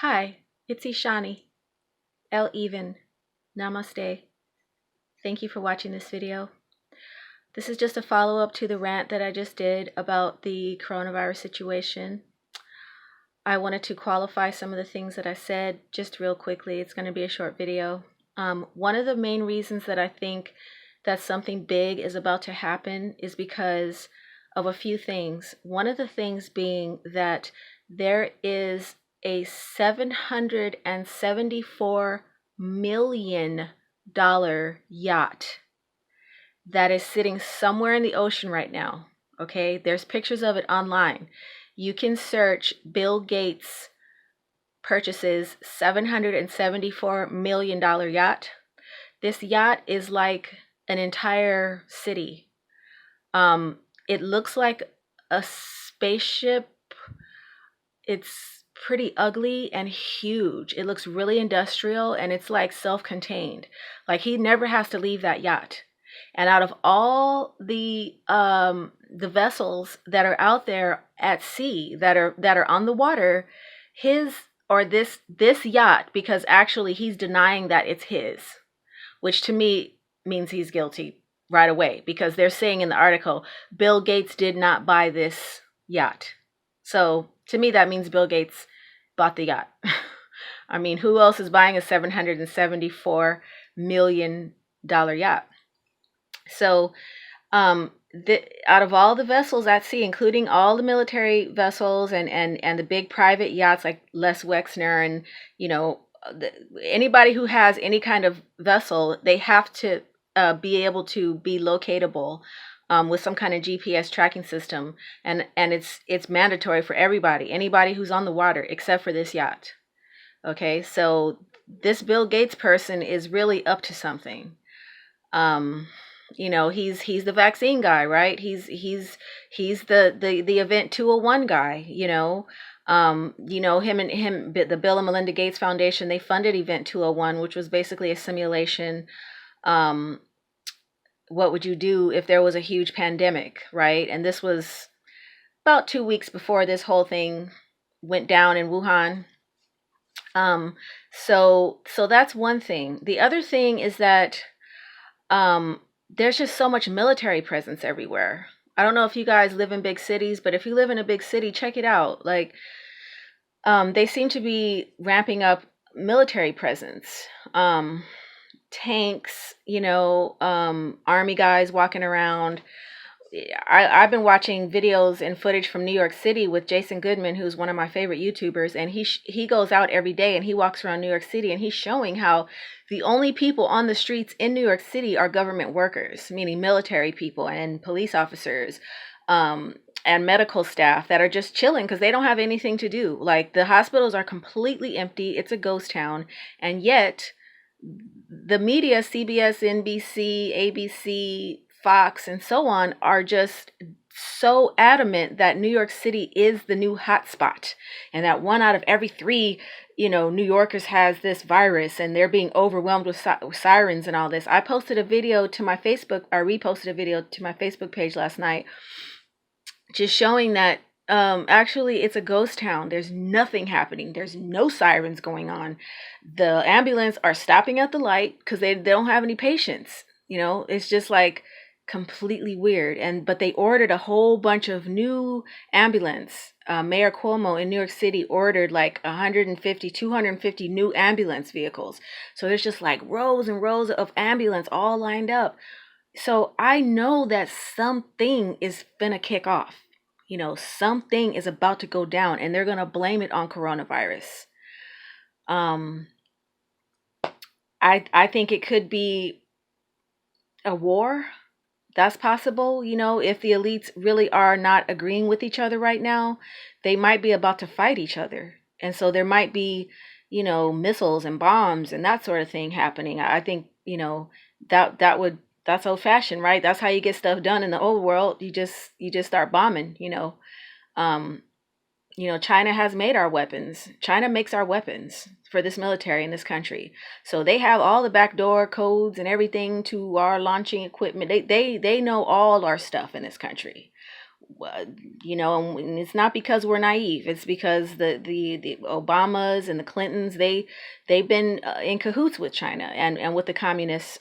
Hi, it's Ishani EL Even. Namaste. Thank you for watching this video. This is just a follow-up to the rant that I just did about the coronavirus situation. I wanted to qualify some of the things that I said just real quickly. It's going to be a short video. One of the main reasons that I think that something big is about to happen is because of a few things. One of the things being that there is a $774 million yacht that is sitting somewhere in the ocean right now. Okay, there's pictures of it online. You can search Bill Gates purchases $774 million yacht. This yacht is like an entire city. It looks like a spaceship. It's pretty ugly and huge. It looks really industrial and it's like self-contained. Like he never has to leave that yacht. And out of all the vessels that are out there at sea that are on the water, this yacht, because actually he's denying that it's his, which to me means he's guilty right away, because they're saying in the article, Bill Gates did not buy this yacht. So to me, that means Bill Gates bought the yacht. I mean, who else is buying a $774 million yacht? So out of all the vessels at sea, including all the military vessels and the big private yachts like Les Wexner and, anybody who has any kind of vessel, they have to be able to be locatable with some kind of GPS tracking system. And it's mandatory for anybody who's on the water except for this yacht. Okay, so this Bill Gates person is really up to something. He's the vaccine guy, right? He's the Event 201 guy, him, the Bill and Melinda Gates Foundation, they funded Event 201, which was basically a simulation. What would you do if there was a huge pandemic, right? And this was about 2 weeks before this whole thing went down in Wuhan. So that's one thing. The other thing is that there's just so much military presence everywhere. I don't know if you guys live in big cities, but if you live in a big city, check it out. Like, they seem to be ramping up military presence. Tanks, army guys walking around. I've been watching videos and footage from New York City with Jason Goodman, who's one of my favorite YouTubers, and he goes out every day and he walks around New York City and he's showing how the only people on the streets in New York City are government workers, meaning military people and police officers, and medical staff that are just chilling because they don't have anything to do. Like, the hospitals are completely empty. It's a ghost town. And yet the media, CBS, NBC, ABC, Fox, and so on, are just so adamant that New York City is the new hotspot and that 1 out of every 3, New Yorkers has this virus and they're being overwhelmed with sirens and all this. I posted a video to my Facebook, or reposted a video to my Facebook page last night, just showing that actually it's a ghost town. There's nothing happening. There's no sirens going on. The ambulance are stopping at the light because they don't have any patients. It's just like completely weird. But they ordered a whole bunch of new ambulance. Mayor Cuomo in New York City ordered like 250 new ambulance vehicles. So there's just like rows and rows of ambulance all lined up. So I know that something is gonna kick off. Something is about to go down and they're gonna blame it on coronavirus. I think it could be a war. That's possible. If the elites really are not agreeing with each other right now, they might be about to fight each other. And so there might be, missiles and bombs and that sort of thing happening. I think, that's old fashioned, right? That's how you get stuff done in the old world. You just start bombing, China has made our weapons. China makes our weapons for this military in this country. So they have all the backdoor codes and everything to our launching equipment. They know all our stuff in this country. uh, and it's not because we're naive. It's because the Obamas and the Clintons, they've been in cahoots with China and with the communist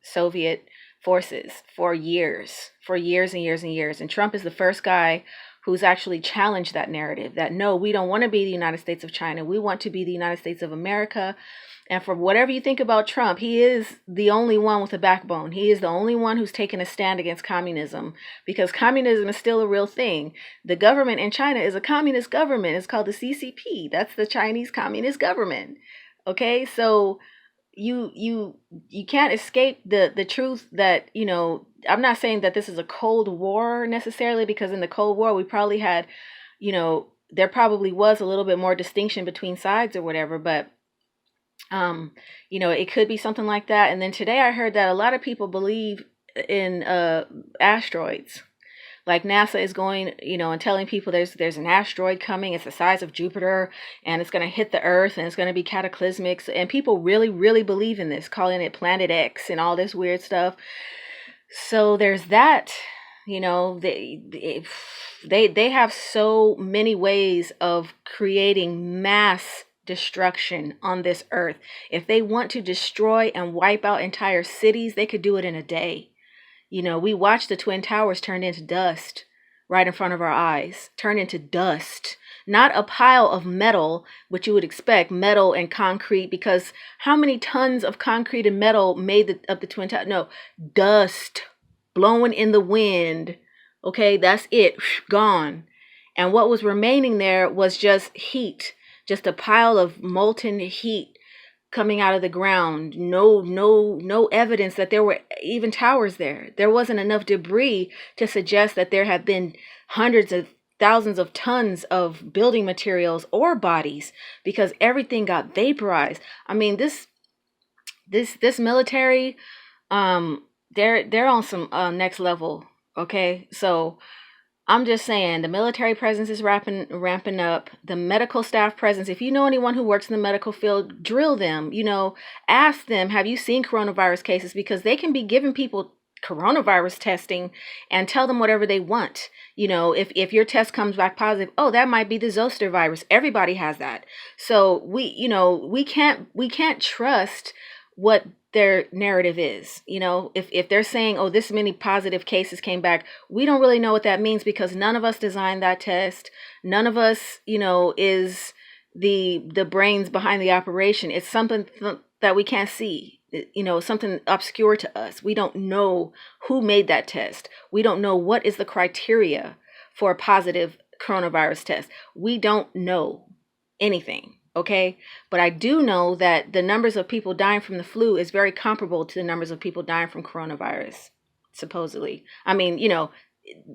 Soviet forces for years and years and years. And Trump is the first guy who's actually challenged that narrative that no, we don't want to be the United States of China. We want to be the United States of America. And for whatever you think about Trump, he is the only one with a backbone. He is the only one who's taken a stand against communism, because communism is still a real thing. The government in China is a communist government. It's called the CCP. That's the Chinese Communist government. Okay, so you can't escape the truth that, I'm not saying that this is a Cold War necessarily, because in the Cold War we probably had, there probably was a little bit more distinction between sides or whatever, but it could be something like that. And then today I heard that a lot of people believe in asteroids. Like NASA is going, and telling people there's an asteroid coming. It's the size of Jupiter, and it's going to hit the Earth, and it's going to be cataclysmic. And people really, really believe in this, calling it Planet X and all this weird stuff. So there's that. They have so many ways of creating mass destruction on this earth. If they want to destroy and wipe out entire cities, they could do it in a day. We watched the Twin Towers turn into dust right in front of our eyes, turn into dust, not a pile of metal, which you would expect, metal and concrete, because how many tons of concrete and metal made up the Twin Towers? No, dust blowing in the wind. Okay, that's it, gone. And what was remaining there was just heat, just a pile of molten heat coming out of the ground. No evidence that there were even towers there. There wasn't enough debris to suggest that there had been hundreds of thousands of tons of building materials or bodies, because everything got vaporized. I mean, this military, they're on some next level. Okay, so I'm just saying the military presence is ramping up. The medical staff presence. If you know anyone who works in the medical field, drill them. Ask them, have you seen coronavirus cases? Because they can be giving people coronavirus testing and tell them whatever they want. If your test comes back positive, oh, that might be the zoster virus. Everybody has that. So we can't trust what their narrative is. If they're saying, oh, this many positive cases came back, we don't really know what that means, because none of us designed that test. None of us, is the brains behind the operation. It's something that we can't see, something obscure to us. We don't know who made that test. We don't know what is the criteria for a positive coronavirus test. We don't know anything. Okay, but I do know that the numbers of people dying from the flu is very comparable to the numbers of people dying from coronavirus, supposedly. I mean,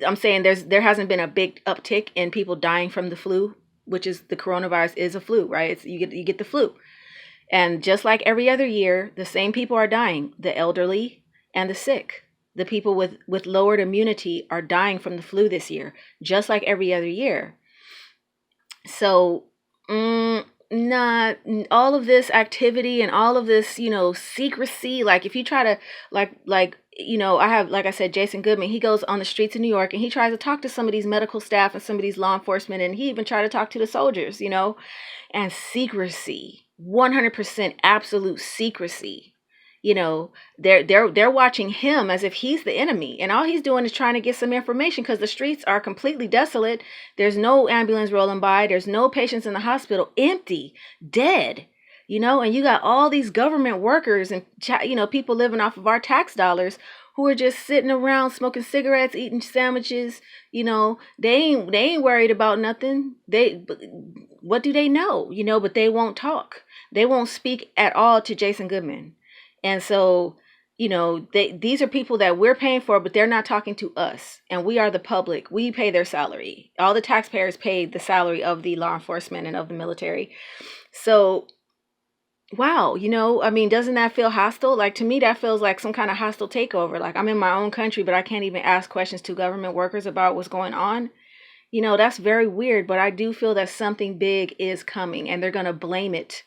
I'm saying there hasn't been a big uptick in people dying from the flu, which is the coronavirus is a flu, right? You get the flu, and just like every other year, the same people are dying: the elderly and the sick. The people with lowered immunity are dying from the flu this year, just like every other year. So. Not all of this activity and all of this, secrecy. Like if you try to I have, like I said, Jason Goodman, he goes on the streets of New York and he tries to talk to some of these medical staff and some of these law enforcement, and he even tried to talk to the soldiers, and secrecy, 100% absolute secrecy. They're watching him as if he's the enemy, and all he's doing is trying to get some information, because the streets are completely desolate. There's no ambulance rolling by. There's no patients in the hospital, empty, dead. And you got all these government workers and people living off of our tax dollars who are just sitting around smoking cigarettes, eating sandwiches. They ain't worried about nothing. What do they know? But they won't talk. They won't speak at all to Jason Goodman. And so, these are people that we're paying for, but they're not talking to us. And we are the public. We pay their salary. All the taxpayers pay the salary of the law enforcement and of the military. So, wow, doesn't that feel hostile? Like, to me, that feels like some kind of hostile takeover. Like, I'm in my own country, but I can't even ask questions to government workers about what's going on. That's very weird, but I do feel that something big is coming, and they're going to blame it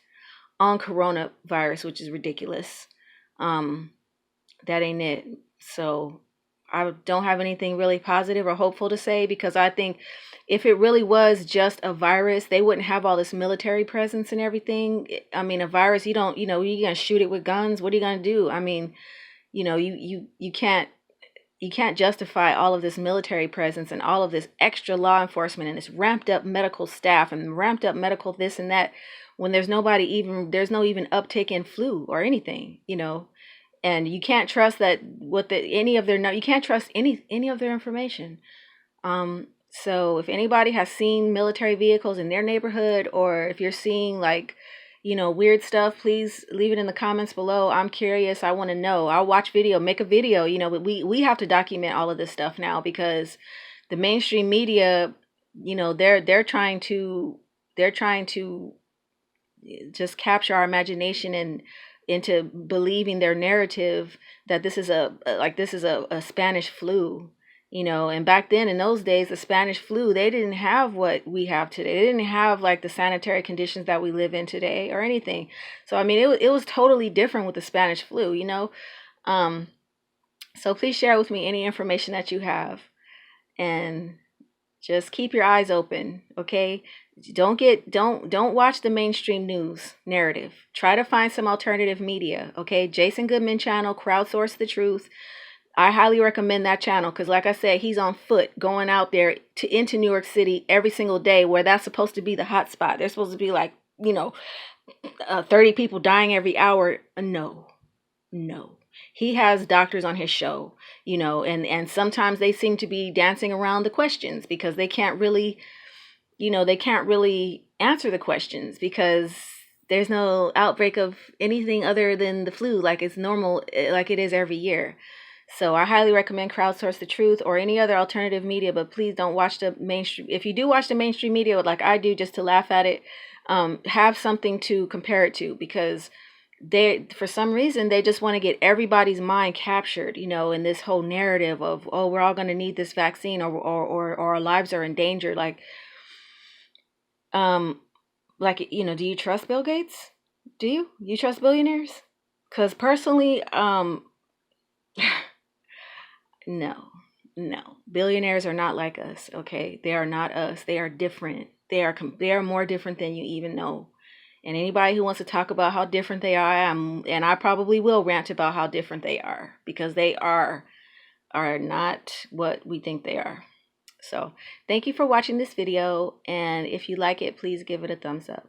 on coronavirus, which is ridiculous. That ain't it. So I don't have anything really positive or hopeful to say, because I think if it really was just a virus, they wouldn't have all this military presence and everything. I mean, a virus, you don't, you're gonna shoot it with guns. What are you gonna do? I mean, you can't justify all of this military presence and all of this extra law enforcement and this ramped up medical staff and ramped up medical this and that, when there's no even uptick in flu or anything. And you can't trust that what the any of their no you can't trust any of their information. So if anybody has seen military vehicles in their neighborhood, or if you're seeing like, weird stuff, please leave it in the comments below. I'm curious. I want to know. I'll watch video, make a video, but we have to document all of this stuff now, because the mainstream media, they're trying to just capture our imagination and into believing their narrative that this is a Spanish flu. And back then, in those days, the Spanish flu, they didn't have what we have today. They didn't have like the sanitary conditions that we live in today or anything. So I mean, it was totally different with the Spanish flu. So please share with me any information that you have, and just keep your eyes open, okay? Don't watch the mainstream news narrative. Try to find some alternative media, okay? Jason Goodman channel, Crowdsource the Truth. I highly recommend that channel, because like I said, he's on foot going out there into New York City every single day, where that's supposed to be the hot spot. There's supposed to be like, 30 people dying every hour. No. He has doctors on his show, and sometimes they seem to be dancing around the questions, because they can't really answer the questions, because there's no outbreak of anything other than the flu, like it's normal, like it is every year. So I highly recommend Crowdsource the Truth or any other alternative media, but please don't watch the mainstream. If you do watch the mainstream media like I do just to laugh at it, have something to compare it to, because for some reason, they just want to get everybody's mind captured, in this whole narrative of, oh, we're all going to need this vaccine, or our lives are in danger. Um, do you trust Bill Gates? Do you trust billionaires? Because personally, no, billionaires are not like us. Okay, they are not us. They are different. They are more different than you even know. And anybody who wants to talk about how different they are, and I probably will rant about how different they are, because they are not what we think they are. So thank you for watching this video, and if you like it, please give it a thumbs up.